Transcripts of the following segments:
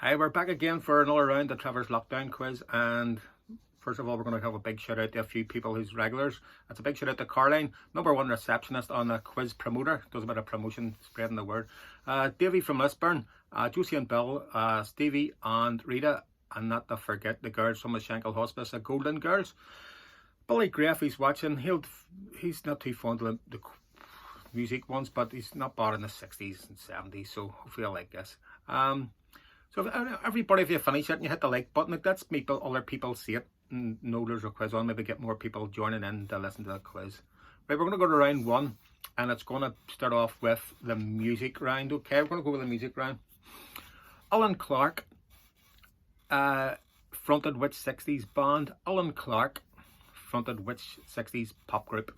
Hi, we're back again for another round of Trevor's Lockdown Quiz, and first of all we're going to have a big shout out to a few people who's regulars. That's a big shout out to Caroline, #1 receptionist on the quiz promoter, does a bit of promotion, spreading the word. Davey from Lisburn, Josie and Bill, Stevie and Rita, and not to forget the girls from the Shankill Hospice, the Golden Girls. Billy Graff, he's watching, he's not too fond of the music ones, but he's not bad in the 60s and 70s, so hopefully I like this. So everybody, if you finish it and you hit the like button, like that's me, other people see it and know there's a quiz on, maybe get more people joining in to listen to the quiz. Right, we're going to go to round one, and it's going to start off with the music round. Okay, we're going to go with the music round. Alan Clark fronted which 60s band? Alan Clark fronted which 60s pop group?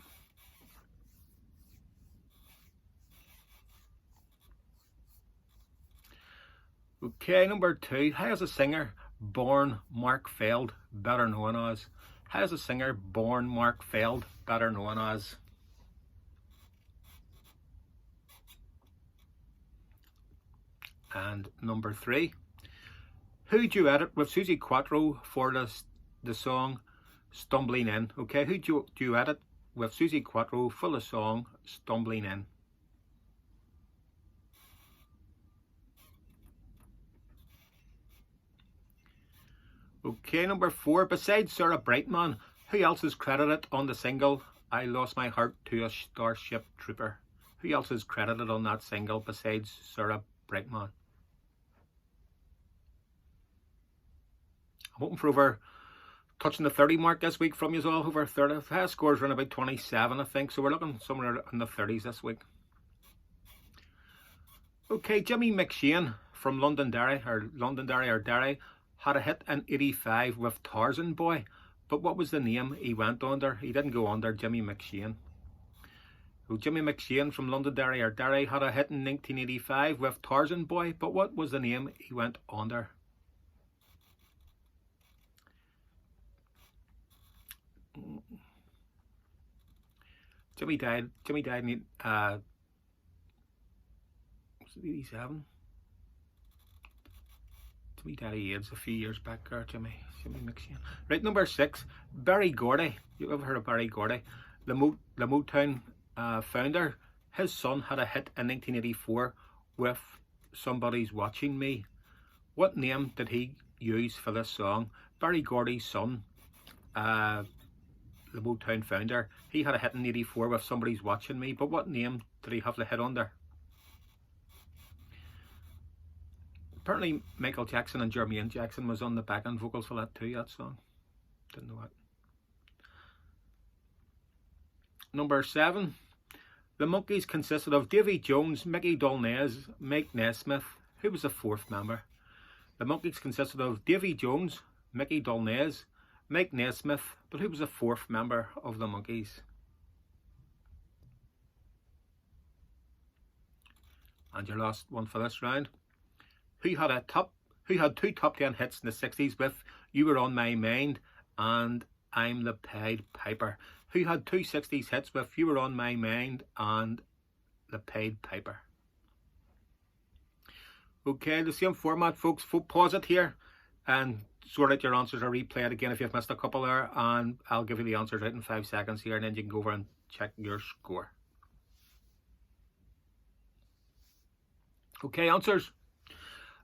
Okay, number two. How is a singer born Mark Feld, better known as? How is a singer born Mark Feld, better known as? And number three. Who duetted with Suzi Quatro for the song Stumbling In? Okay, who duetted with Suzi Quatro for the song Stumbling In? Okay, number four. Besides Sarah Brightman, who else is credited on the single I Lost My Heart to a Starship Trooper? Who else is credited on that single besides Sarah Brightman? I'm hoping for over touching the 30 mark this week from you all. Over 30. The highest scores around about 27, I think. So we're looking somewhere in the 30s this week. Okay, Jimmy McShane from Londonderry or Derry had a hit in '85 with Tarzan Boy, but what was the name he went under? He didn't go under Jimmy McShane. So Jimmy McShane from Londonderry or Derry had a hit in 1985 with Tarzan Boy, but what was the name he went under? Jimmy died in was it 87? Jimmy died of AIDS a few years back there, Jimmy McShane. Right, number six. Barry Gordy. You ever heard of Barry Gordy? The Motown founder. His son had a hit in 1984 with Somebody's Watching Me. What name did he use for this song? Barry Gordy's son, the Motown founder, he had a hit in '84 with Somebody's Watching Me, but what name did he have the hit under? Apparently Michael Jackson and Jermaine Jackson was on the back-end vocals for that too, that song. Didn't know that. Number seven. The Monkees consisted of Davy Jones, Mickey Dolenz, Mike Nesmith. Who was the fourth member? The Monkees consisted of Davy Jones, Mickey Dolenz, Mike Nesmith, but who was the fourth member of the Monkees? And your last one for this round. Who had two top 10 hits in the 60s with You Were On My Mind and I'm the Pied Piper? Who had two 60s hits with You Were On My Mind and the Pied Piper? Okay, the same format, folks. Pause it here and sort out your answers or replay it again if you've missed a couple there, and I'll give you the answers right in 5 seconds here, and then you can go over and check your score. Okay, answers.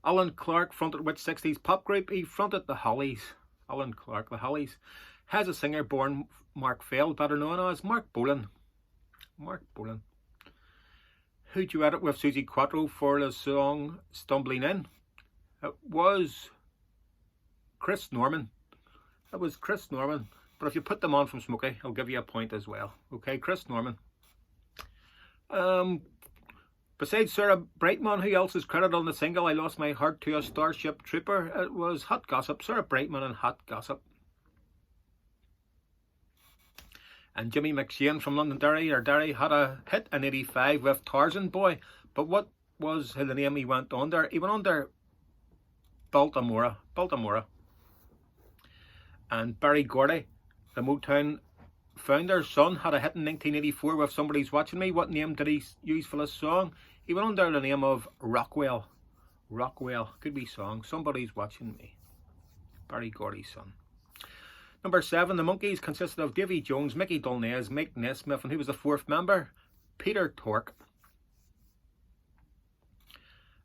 Alan Clark fronted which 60s pop group? He fronted the Hollies. Alan Clark, the Hollies. Has a singer born Mark Feld, better known as Mark Bolan. Mark Bolan. Who duetted with Suzi Quatro for the song Stumbling In? It was Chris Norman. It was Chris Norman. But if you put them on from Smokey, I'll give you a point as well. Okay, Chris Norman. Besides Sarah Brightman, who else is credited on the single I Lost My Heart to a Starship Trooper? It was Hot Gossip. Sarah Brightman and Hot Gossip. And Jimmy McShane from Londonderry or Derry had a hit in '85 with Tarzan Boy. But what was the name he went under? He went under Baltimora. And Barry Gordy, the Motown founder's son, had a hit in 1984 with Somebody's Watching Me. What name did he use for this song? He went under the name of Rockwell. Rockwell, could be song. Somebody's Watching Me. Barry Gordy's son. Number 7, the Monkees consisted of Davy Jones, Mickey Dolnez, Mike Nesmith, and who was the 4th member? Peter Tork.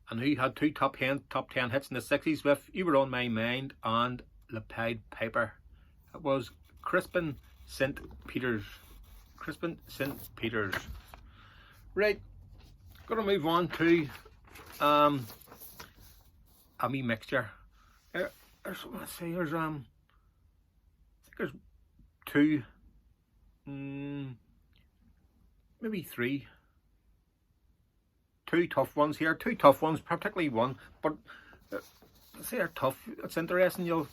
And who had 2 top 10 hits in the 60s with You Were On My Mind and the Pied Piper. It was Crispin St. Peters. Crispin St. Peters. Right, going to move on to a wee mixture. There's what I say. There's I think there's 2, maybe 3. 2 tough ones here. 2 tough ones, particularly one. But I say they're tough. It's interesting. You'll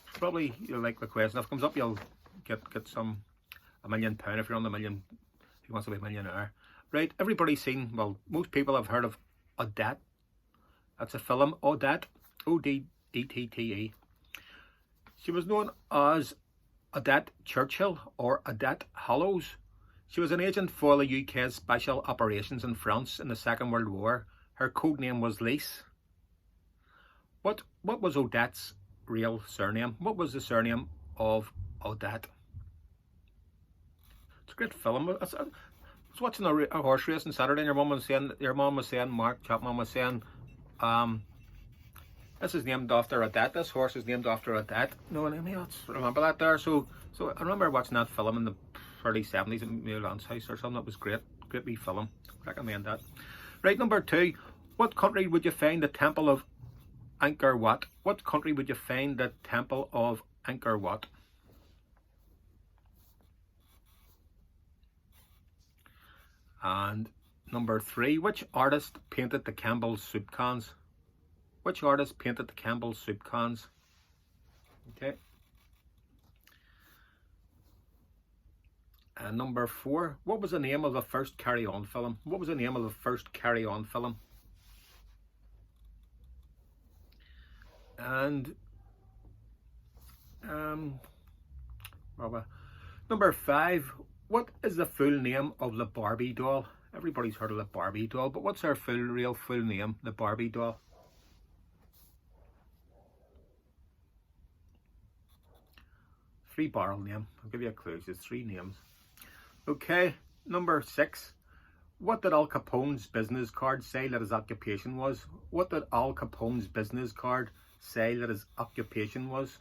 like the question. If it comes up, you'll get some £1 million if you're on the million. Who wants to be a millionaire? Right. Everybody's seen. Well, most people have heard of Odette. That's a film. Odette. Odette. She was known as Odette Churchill or Odette Hollows. She was an agent for the UK's Special Operations in France in the Second World War. Her code name was Lise. What was Odette's real surname? What was the surname of Odette? It's a great film. I was watching a horse race on Saturday, and your mum was saying, Mark Chapman was saying, this is named after Odette. This horse is named after Odette. No, I mean, I remember that there. So I remember watching that film in the early 70s at Mulan's house or something. That was great wee film. Recommend that. Right, number 2. What country would you find the Temple of Angkor Wat? What country would you find the Temple of Angkor Wat? And number 3. Which artist painted the Campbell's soup cans? Which artist painted the Campbell's soup cans? Okay. And number 4, what was the name of the first Carry On film? What was the name of the first Carry On film? And number 5, what is the full name of the Barbie doll? Everybody's heard of the Barbie doll, but what's her real full name, the Barbie doll? Three-barrel name. I'll give you a clue. There's 3 names. Okay, number 6. What did Al Capone's business card say that his occupation was? What did Al Capone's business card say that his occupation was?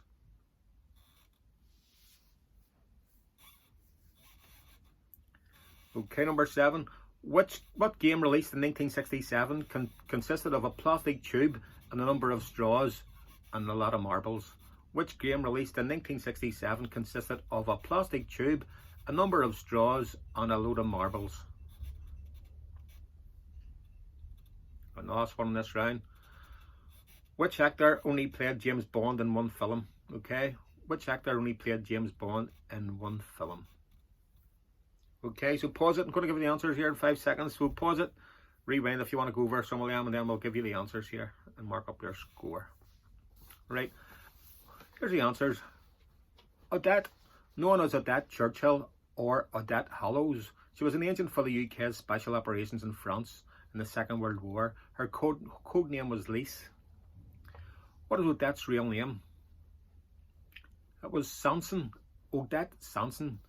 Okay, number 7. What game released in 1967 consisted of a plastic tube and a number of straws and a lot of marbles? Which game released in 1967 consisted of a plastic tube, a number of straws, and a load of marbles? And the last one in this round. Which actor only played James Bond in 1 film? Okay, which actor only played James Bond in 1 film? Okay, so pause it. I'm going to give you the answers here in 5 seconds. So pause it, rewind if you want to go over some of them, and then we'll give you the answers here and mark up your score. Right. Here's the answers. Odette, known as Odette Churchill or Odette Hollows. She was an agent for the UK's Special Operations in France in the Second World War. Her code name was Lise. What is Odette's real name? It was Sanson. Odette Sanson.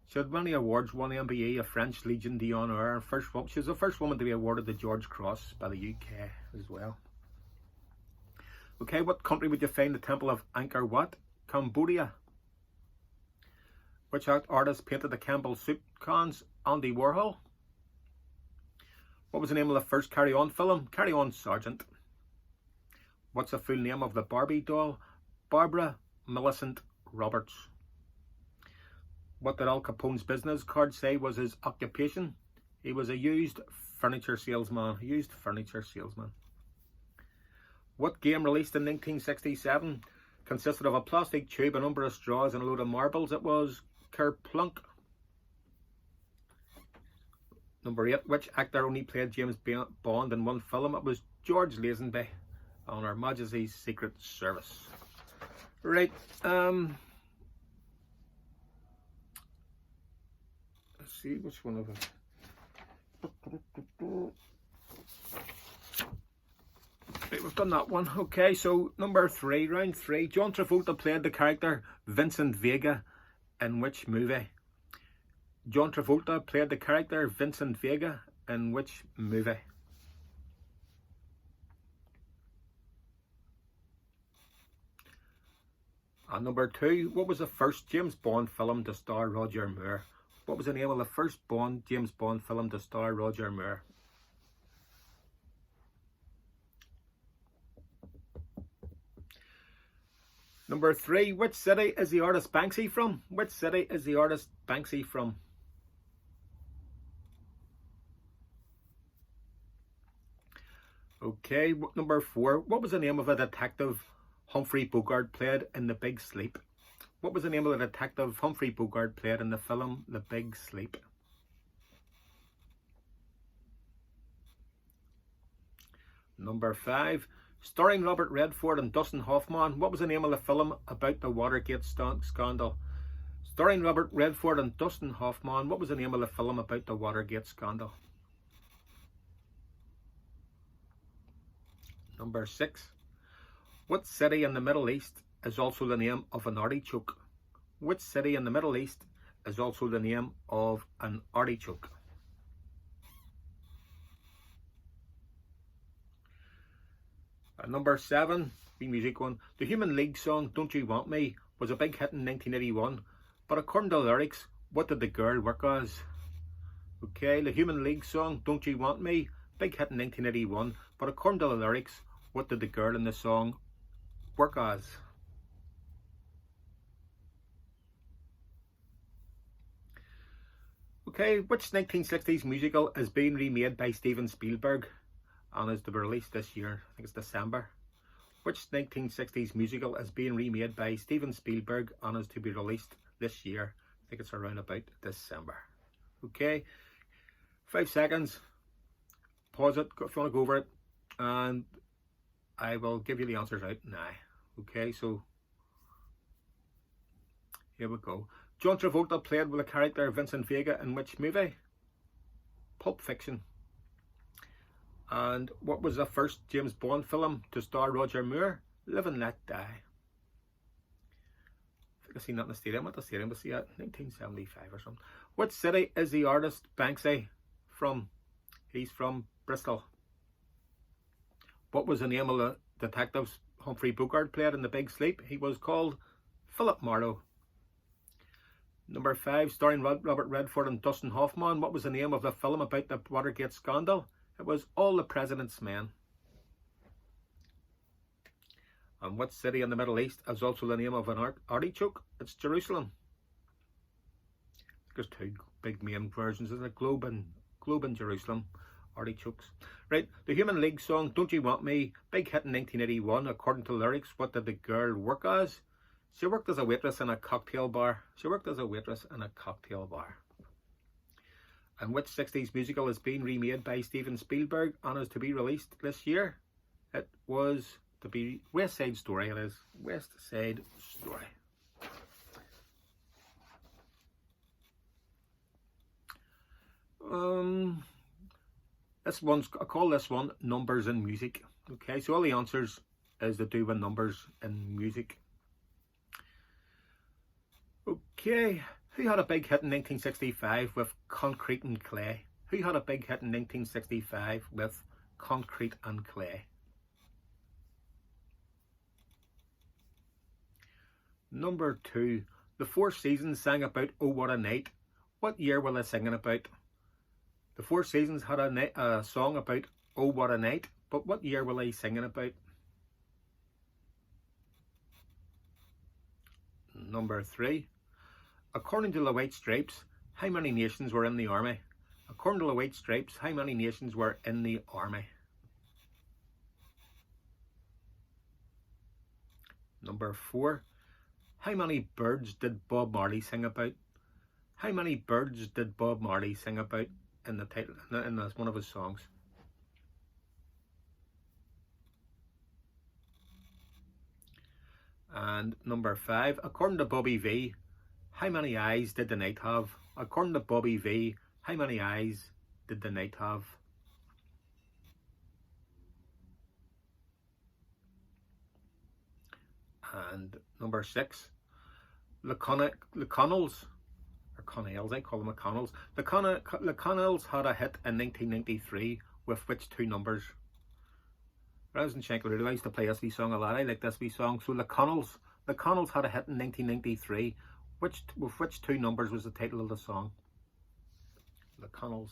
She had many awards, won the MBE, a French Legion d'Honneur. She was the first woman to be awarded the George Cross by the UK as well. Okay, what country would you find the Temple of Angkor Wat? Cambodia. Which artist painted the Campbell's soup cans? Andy Warhol. What was the name of the first Carry On film? Carry On Sergeant. What's the full name of the Barbie doll? Barbara Millicent Roberts. What did Al Capone's business card say was his occupation? He was a used furniture salesman. What game released in 1967 consisted of a plastic tube, a number of straws, and a load of marbles? It was Kerplunk. Number 8. Which actor only played James Bond in 1 film? It was George Lazenby on Her Majesty's Secret Service. Right. Let's see which one of them. Right, we've done that one. Okay, so number 3, round 3. John Travolta played the character Vincent Vega in which movie? John Travolta played the character Vincent Vega in which movie? And number 2, what was the first James Bond film to star Roger Moore? What was the name of the first James Bond film to star Roger Moore? Number 3, which city is the artist Banksy from? Which city is the artist Banksy from? Okay, number 4, what was the name of a detective Humphrey Bogart played in The Big Sleep? What was the name of the detective Humphrey Bogart played in the film The Big Sleep? Number 5, starring Robert Redford and Dustin Hoffman, what was the name of the film about the Watergate scandal? Starring Robert Redford and Dustin Hoffman, what was the name of the film about the Watergate scandal? Number 6, what city in the Middle East is also the name of an artichoke? Which city in the Middle East is also the name of an artichoke? Number 7, the music one. The Human League song Don't You Want Me was a big hit in 1981, but according to the lyrics, what did the girl work as? Okay, the Human League song Don't You Want Me, big hit in 1981, but according to the lyrics, what did the girl in the song work as? Okay, which 1960s musical is being remade by Steven Spielberg and is to be released this year? I think it's December. Which 1960s musical is being remade by Steven Spielberg and is to be released this year? I think it's around about December. Okay, 5 seconds. Pause it if you want to go over it, and I will give you the answers out now. Okay, so here we go. John Travolta played with the character Vincent Vega in which movie? Pulp Fiction. And what was the first James Bond film to star Roger Moore? Live and Let Die. I think I've seen that in the stadium. At the stadium, we'll see that 1975 or something. What city is the artist Banksy from? He's from Bristol. What was the name of the detective Humphrey Bogart played in The Big Sleep? He was called Philip Marlowe. Number 5, starring Robert Redford and Dustin Hoffman, what was the name of the film about the Watergate scandal? It was All the President's Men. And what city in the Middle East is also the name of an artichoke? It's Jerusalem. There's 2 big main versions, isn't it? Globe and Jerusalem. Artichokes. Right, the Human League song Don't You Want Me, big hit in 1981. According to lyrics, what did the girl work as? She worked as a waitress in a cocktail bar. She worked as a waitress in a cocktail bar. And which 60s musical is being remade by Steven Spielberg and is to be released this year? It was to be West Side Story. It is West Side Story. I call this one Numbers in Music. Okay, so all the answers is to do with numbers in music. Okay, who had a big hit in 1965 with Concrete and Clay? Who had a big hit in 1965 with Concrete and Clay? Number 2, the Four Seasons sang about Oh What a Night. What year were they singing about? The Four Seasons had a song about Oh What a Night, but what year were they singing about? Number 3, according to the White Stripes, how many nations were in the army? According to the White Stripes, how many nations were in the army? Number 4, how many birds did Bob Marley sing about? How many birds did Bob Marley sing about in the title, in one of his songs? And number 5, according to Bobby V, how many eyes did the night have? According to Bobby V, how many eyes did the night have? And number 6, the Connells, or Connells, I call them McConnells. The Connells had a hit in 1993 with which 2 numbers? When I was in Shanklin, I used to play this wee song a lot. I like this wee song. So the Connells had a hit in 1993. With which 2 numbers was the title of the song? The Connells.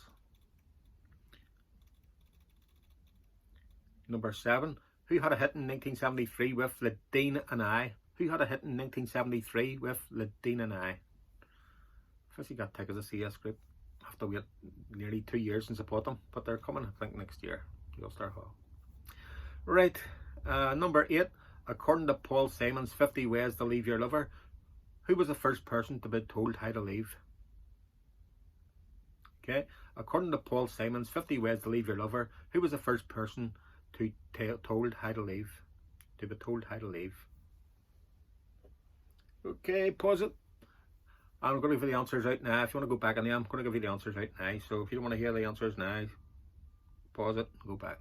Number 7, who had a hit in 1973 with the Dean and I? Who had a hit in 1973 with the Dean and I? I've got tickets to see this group. I have to wait nearly 2 years and support them, but they're coming, I think, next year. Ulster Hall. Right, number 8, according to Paul Simon's 50 Ways to Leave Your Lover, who was the first person to be told how to leave? Okay, according to Paul Simon's 50 Ways to Leave Your Lover, who was the first person to be told how to leave? Okay, pause it. I'm going to give you the answers out now. If you want to go back on them, I'm going to give you the answers out now. So if you don't want to hear the answers now, pause it, go back.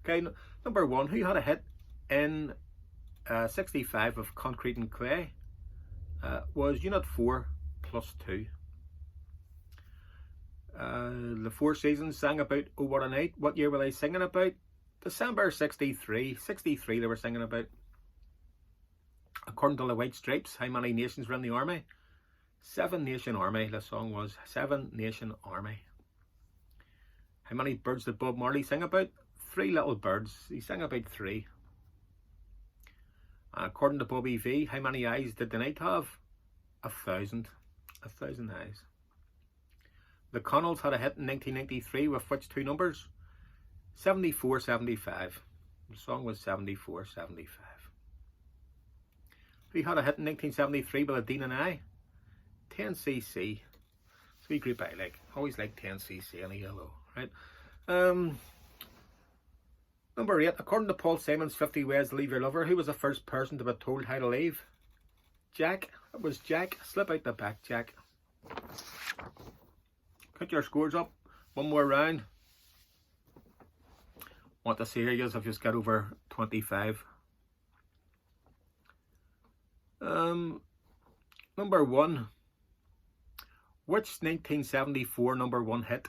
Okay, number 1, who had a hit in 65 of Concrete and Clay? Was Unit 4 plus 2. The Four Seasons sang about Oh What a Night. What year were they singing about? December 63. 63 they were singing about. According to the White Stripes, how many nations were in the army? 7 Nation Army. The song was 7 Nation Army. How many birds did Bob Marley sing about? 3 little birds. He sang about 3. According to Bobby V, how many eyes did the night have? 1,000. 1,000 eyes. The Connells had a hit in 1993 with which 2 numbers? 74, 75. The song was 74, 75. Who had a hit in 1973 with a Dean and I? 10cc. Sweet group I like. Always like 10cc and a yellow, right? Number 8, according to Paul Simon's 50 Ways to Leave Your Lover, who was the first person to be told how to leave? Jack. It was Jack. Slip out the back, Jack. Put your scores up. One more round. Want to see here, yes, I've just got over 25. Number 1. Which 1974 number 1 hit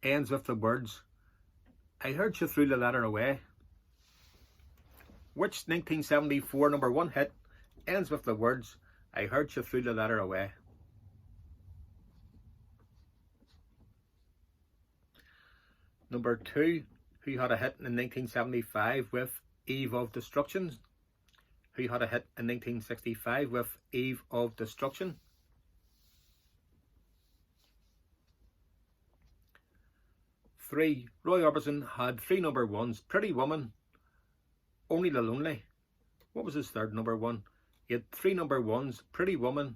ends with the words, I heard you threw the letter away? Which 1974 number 1 hit ends with the words, I heard you threw the letter away? Number 2, who had a hit in 1975 with Eve of Destruction? Who had a hit in 1965 with Eve of Destruction? Three, Roy Orbison had 3 number 1s, Pretty Woman, Only the Lonely. What was his third number 1? He had 3 number 1s, Pretty Woman,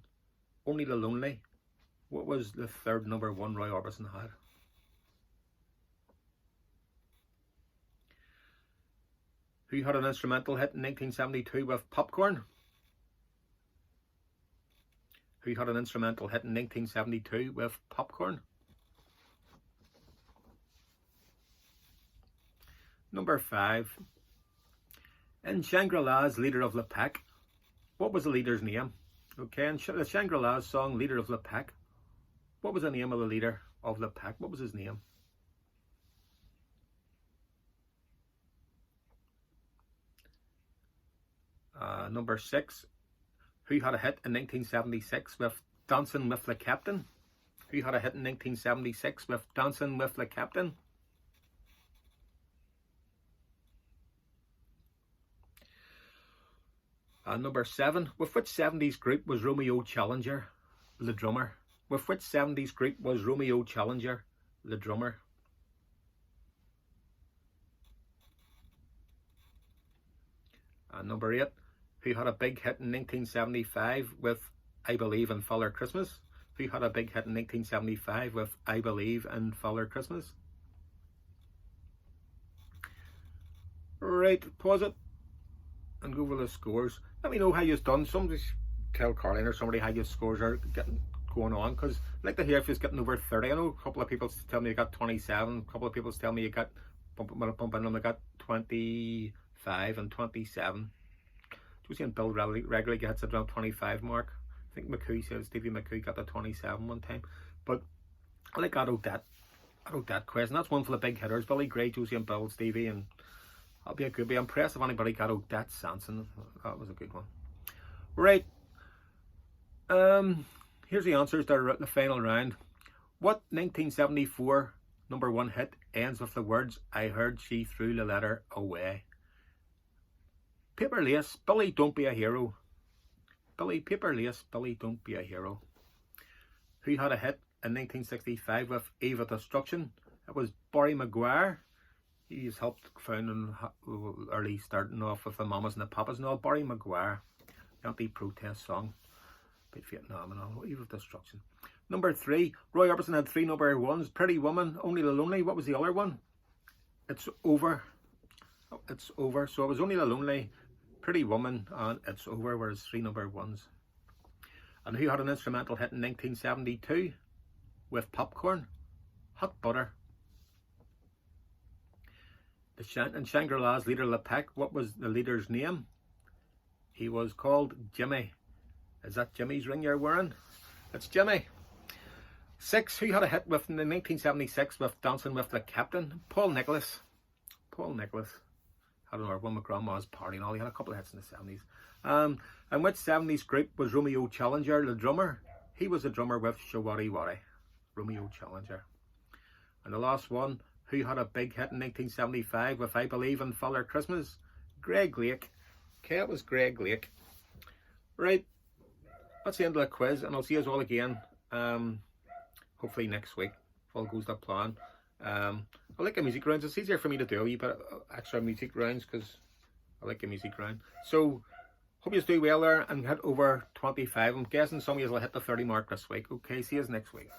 Only the Lonely. What was the third number 1 Roy Orbison had? Who had an instrumental hit in 1972 with Popcorn? Who had an instrumental hit in 1972 with Popcorn? Number 5. In Shangri-La's Leader of the Pack, what was the leader's name? Okay, in the Shangri-La's song Leader of the Pack, what was the name of the leader of the pack? What was his name? Number 6. Who had a hit in 1976 with Dancing with the Captain? Who had a hit in 1976 with Dancing with the Captain? Number 7. With which 70s group was Romeo Challenger the drummer? With which 70s group was Romeo Challenger the drummer? Number 8. Who had a big hit in 1975 with I Believe in Father Christmas? Who had a big hit in 1975 with I Believe in Father Christmas? Right, pause it and go over the scores. Let me know how you've done. Somebody tell Caroline or somebody how your scores are going on, because I'd like to hear if you're getting over 30. I know a couple of people tell me you got 27. A couple of people tell me you got bumping them, I got 25 and 27. Josie and Bill regularly gets it around 25 mark. I think McCoo says Stevie McCoo got the 27 one time. But I like that quiz, and that's one for the big hitters. Billy Gray, Josie and Bill, Stevie, and that'll be a good. Be impressed if anybody got Odette Sanson. That was a good one. Right. Here's the answers to the final round. What 1974 #1 hit ends with the words, "I heard she threw the letter away"? Paper Lace, Billy, don't be a hero. Billy, Paper Lace, Billy, don't be a hero. Who had a hit in 1965 with Eve of Destruction? It was Barry Maguire. He's helped founding early, starting off with the Mamas and the Papas and all. Barry Maguire, anti-protest song about Vietnam and all. Eve of Destruction. Number 3, Roy Orbison had 3 #1s. Pretty Woman, Only the Lonely. What was the other one? It's Over. Oh, It's Over. So it was Only the Lonely, Pretty Woman, and It's Over were his 3 #1s. And who had an instrumental hit in 1972 with Popcorn? Hot Butter. And Shangri-La's leader, Lepec, what was the leader's name? He was called Jimmy. Is that Jimmy's ring you're wearing? It's Jimmy. 6, who had a hit with in 1976 with Dancing with the Captain? Paul Nicholas. Paul Nicholas. I don't know, when my grandma's party and all, he had a couple of hits in the 70s. And which 70s group was Romeo Challenger the drummer? He was the drummer with Shawari Wari. Romeo Challenger. And the last one, who had a big hit in 1975 with I Believe in Father Christmas? Greg Lake. Okay, it was Greg Lake. Right, that's the end of the quiz, and I'll see you all again hopefully next week if all goes to plan. I like the music rounds. It's easier for me to do a wee bit of extra music rounds because I like the music round. So hope you do well there and hit over 25. I'm guessing some of you will hit the 30 mark this week. Okay, see you next week.